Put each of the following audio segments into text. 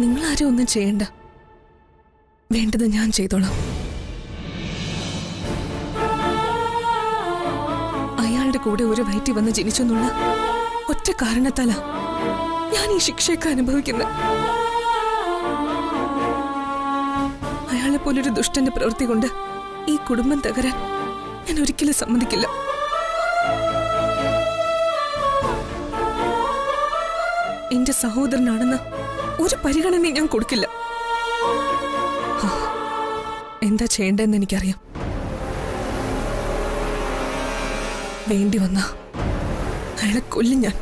നിങ്ങളാരും ഒന്നും ചെയ്യണ്ട. വേണ്ടത് ഞാൻ ചെയ്തോളാം. അയാളുടെ കൂടെ ഒരു വയറ്റി വന്ന് ജനിച്ചെന്നുള്ള ഒറ്റ കാരണത്താലാ ഞാൻ ഈ ശിക്ഷയൊക്കെ അനുഭവിക്കുന്നത്. അയാളെ പോലൊരു ദുഷ്ടന്റെ പ്രവൃത്തി കൊണ്ട് ഈ കുടുംബം തകരാൻ ഞാൻ ഒരിക്കലും സമ്മതിക്കില്ല. എന്റെ സഹോദരനാണെന്ന് ഒരു പരിഗണനയും ഞാൻ കൊടുക്കില്ല. എന്താ ചെയ്യേണ്ടതെന്ന് എനിക്കറിയാം. വേണ്ടി വന്ന അയാളെ കൊല്ലും ഞാൻ.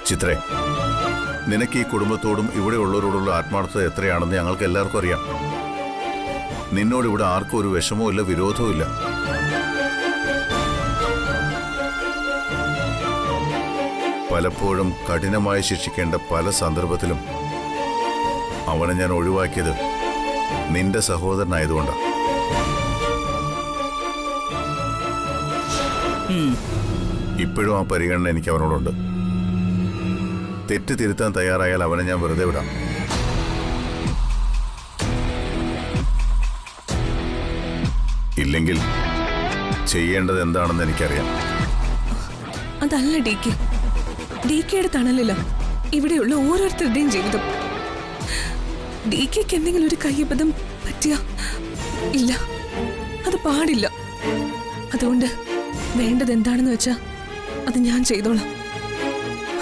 ചിത്രേ, നിനക്ക് ഈ കുടുംബത്തോടും ഇവിടെ ഉള്ളവരോടുള്ള ആത്മാർത്ഥത എത്രയാണെന്ന് ഞങ്ങൾക്ക് എല്ലാവർക്കും അറിയാം. നിന്നോട് ഇവിടെ ആർക്കും ഒരു വിഷമവും ഇല്ല, വിരോധവും ഇല്ല. പലപ്പോഴും കഠിനമായി ശിക്ഷിക്കേണ്ട പല സന്ദർഭത്തിലും അവനെ ഞാൻ ഒഴിവാക്കിയത് നിന്റെ സഹോദരനായതുകൊണ്ടാണ്. ഇപ്പോഴും ആ പരിഗണന എനിക്ക് അവനോടുണ്ട്. തെറ്റ് തിരുത്താൻ തയ്യാറായാൽ അവനെ ഞാൻ വെറുതെ വിടാം. ഇല്ലെങ്കിൽ ചെയ്യേണ്ടത് എന്താണെന്ന് എനിക്കറിയാം. അതല്ല ഡി കെയുടെ തണലില്ല ഇവിടെയുള്ള ഓരോരുത്തരുടെയും ജീവിതം. ഡി കെക്ക് എന്തെങ്കിലും ഒരു കയ്യബദ്ധം പറ്റിയ ഇല്ല, അത് പാടില്ല. അതുകൊണ്ട് വേണ്ടത് എന്താണെന്ന് വെച്ചാ അത് ഞാൻ ചെയ്തോളാം.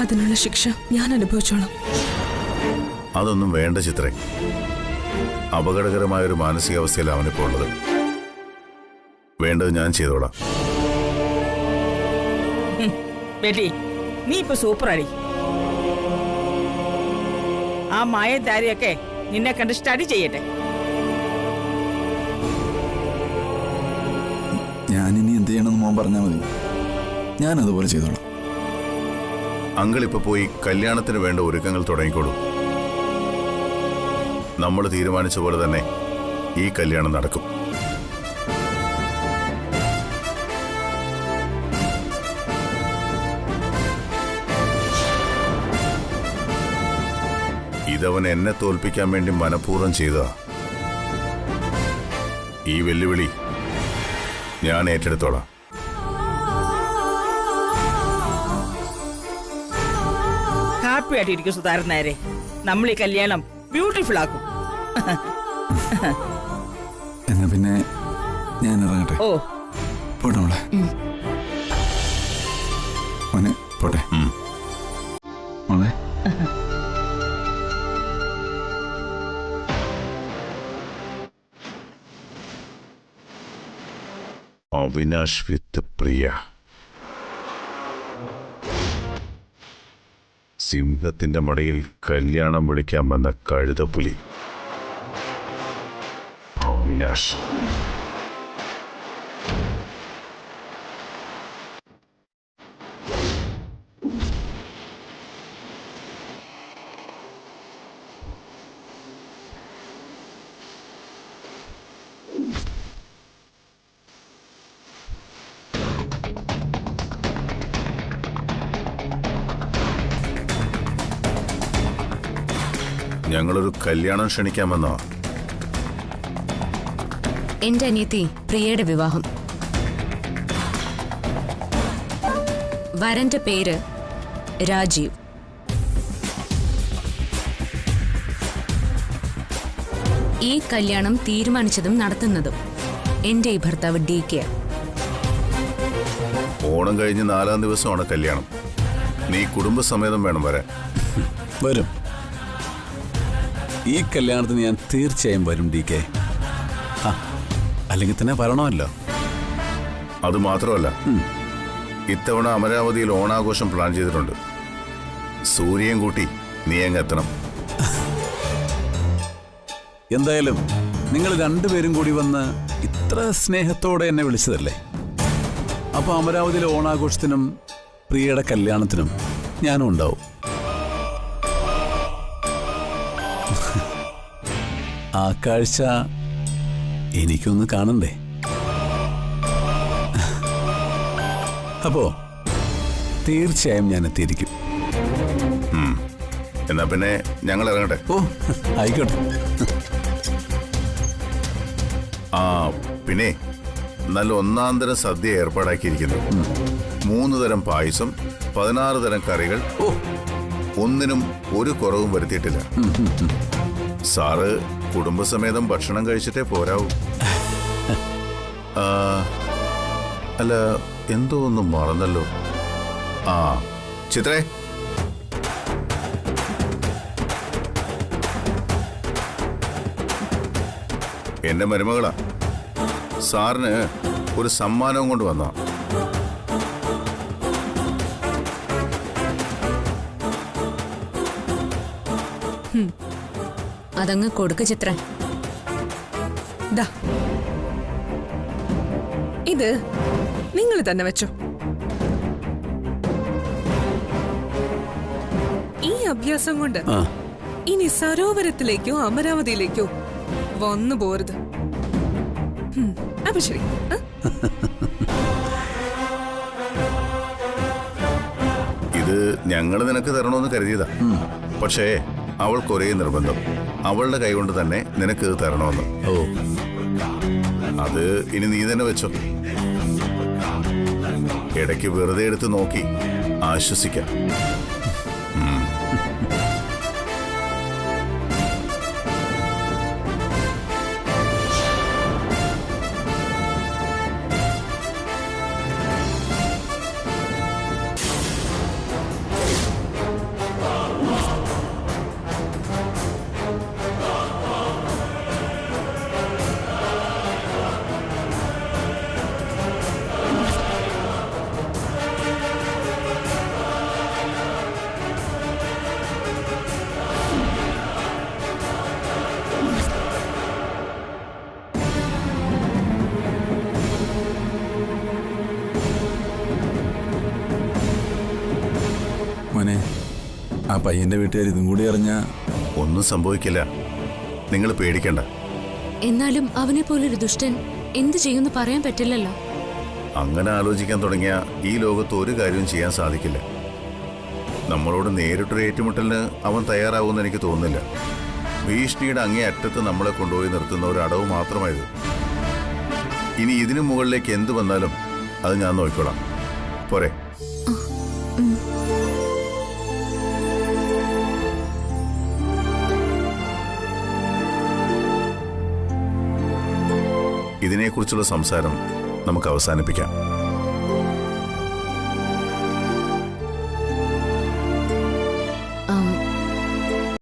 അതിനുള്ള ശിക്ഷ ഞാൻ അനുഭവിച്ചോളാം. അതൊന്നും വേണ്ട ചിത്രേ. അപകടകരമായ ഒരു മാനസികാവസ്ഥയിൽ അവനിപ്പോൾ ഉള്ളത്. വേണ്ടത് ഞാൻ ചെയ്തോളാം. നീ ഇപ്പൊ സൂപ്പറാടി. ആ മായധാരിയൊക്കെ നിന്നെ കണ്ട് സ്റ്റഡി ചെയ്യട്ടെ. ഞാനിനി എന്ത് ചെയ്യണമെന്ന് മോൻ പറഞ്ഞാൽ മതി, ഞാൻ അതുപോലെ ചെയ്തോളാം. അങ്കിൾ ഇപ്പൊ പോയി കല്യാണത്തിന് വേണ്ട ഒരുക്കങ്ങൾ തുടങ്ങിക്കോളൂ. നമ്മൾ തീരുമാനിച്ച പോലെ തന്നെ ഈ കല്യാണം നടക്കും. ഇതവൻ എന്നെ തോൽപ്പിക്കാൻ വേണ്ടി മനഃപൂർവ്വം ചെയ്തതാ. ഈ വെല്ലുവിളി ഞാൻ ഏറ്റെടുത്തോളാം. ഹാപ്പി ആയിട്ടിരിക്കും സുധാരൻ നായരെ. നമ്മൾ ഈ കല്യാണം ബ്യൂട്ടിഫുൾ ആക്കും. എന്നാ പിന്നെ ഞാൻ ഇറങ്ങട്ടെ. ഓ പോട്ടെ മോളെ. മോനെ പോട്ടെ മോളെ. അവിനാഷ് വിത്ത് പ്രിയ. സിംഹത്തിന്റെ മടയിൽ കല്യാണം വിളിക്കാൻ വന്ന കഴുതപ്പുലി അവിനാഷ്. ഞങ്ങളൊരു കല്യാണം ക്ഷണിക്കാമെന്നോ? എന്റെ അനിയത്തി പ്രിയയുടെ വിവാഹം. വരന്റെ പേര് രാജീവ്. ഈ കല്യാണം തീരുമാനിച്ചതും നടത്തുന്നതും എന്റെ ഈ ഭർത്താവ് ഡി കെ. ഓണം കഴിഞ്ഞ് 4-ാം ദിവസമാണ് കല്യാണം. നീ കുടുംബസമേതം വേണം വരാൻ. വരും. ഈ കല്യാണത്തിന് ഞാൻ തീർച്ചയായും വരും ഡി കെ. അല്ലെങ്കിൽ തന്നെ വരണമല്ലോ. അത് മാത്രമല്ല, ഇത്തവണ അമരാവതിയിൽ ഓണാഘോഷം പ്ലാൻ ചെയ്തിട്ടുണ്ട്. സൂര്യൻ കൂട്ടി നീ എങ്ങെത്തണം. എന്തായാലും നിങ്ങൾ രണ്ടുപേരും കൂടി വന്ന് ഇത്ര സ്നേഹത്തോടെ എന്നെ വിളിച്ചതല്ലേ. അപ്പോൾ അമരാവതിയിലെ ഓണാഘോഷത്തിനും പ്രിയയുടെ കല്യാണത്തിനും ഞാനും ഉണ്ടാവും. ആ കാഴ്ച എനിക്കൊന്ന് കാണണ്ടേ. അപ്പോ തീർച്ചയായും ഞാൻ എത്തിയിരിക്കും. എന്നാ പിന്നെ ഞങ്ങൾ ഇറങ്ങട്ടെ. ഓ ആയിക്കോട്ടെ. ആ പിന്നെ നല്ല ഒന്നാന്തരം സദ്യ ഏർപ്പാടാക്കിയിരിക്കുന്നു. 3 തരം പായസം, 16 തരം കറികൾ. ഓ ഒന്നിനും ഒരു കുറവും വരുത്തിയിട്ടില്ല. സാറ് കുടുംബസമേതം ഭക്ഷണം കഴിച്ചിട്ടേ പോരാവൂ. അല്ല, എന്തോ ഒന്നും മറന്നല്ലോ. ആ ചിത്രേ, എന്റെ മരുമകളാ. സാറിന് ഒരു സമ്മാനവും കൊണ്ട് വന്നാ. അതങ്ങ് കൊടുക്ക് ചിത്ര. ദാ, ഇത് നിങ്ങൾ തന്നെ വെച്ചോ. ഈ അഭ്യാസം കൊണ്ട് ഇനി സരോവരത്തിലേക്കോ അമരാവതിയിലേക്കോ വന്നു പോരുത്. അപ്പൊ ശരി. ഇത് ഞങ്ങൾ നിനക്ക് തരണമെന്ന് കരുതിയതാ. പക്ഷേ അവൾക്കൊരേ നിർബന്ധം, അവളുടെ കൈകൊണ്ട് തന്നെ നിനക്ക് ഇത് തരണമെന്ന്. ഓ അത് ഇനി നീ തന്നെ വെച്ചോ. ഇടയ്ക്ക് വെറുതെ എടുത്ത് നോക്കി ആശ്വസിക്കാം. മോനെ, ആ പയ്യന്റെ വീട്ടുകാർ ഇതും കൂടി അറിഞ്ഞാ ഒന്നും സംഭവിക്കില്ല, നിങ്ങൾ പേടിക്കണ്ട. എന്നാലും അവനെ പോലൊരു ദുഷ്ടൻ എന്തു ചെയ്യുമെന്ന് പറയാൻ പറ്റില്ലല്ലോ. അങ്ങനെ ആലോചിക്കാൻ തുടങ്ങിയ ഈ ലോകത്ത് ഒരു കാര്യവും ചെയ്യാൻ സാധിക്കില്ല. നമ്മളോട് നേരിട്ടൊരു ഏറ്റുമുട്ടലിന് അവൻ തയ്യാറാവുമെന്ന് എനിക്ക് തോന്നുന്നില്ല. ഭീഷണിയുടെ അങ്ങേ അറ്റത്ത് നമ്മളെ കൊണ്ടുപോയി നിർത്തുന്ന ഒരു അടവ് മാത്രമായത്. ഇനി ഇതിനു മുകളിലേക്ക് എന്തു വന്നാലും അത് ഞാൻ നോക്കിക്കോളാം. പോരെ? ഇതിനെക്കുറിച്ചുള്ള സംസാരം നമുക്ക് അവസാനിപ്പിക്കാം.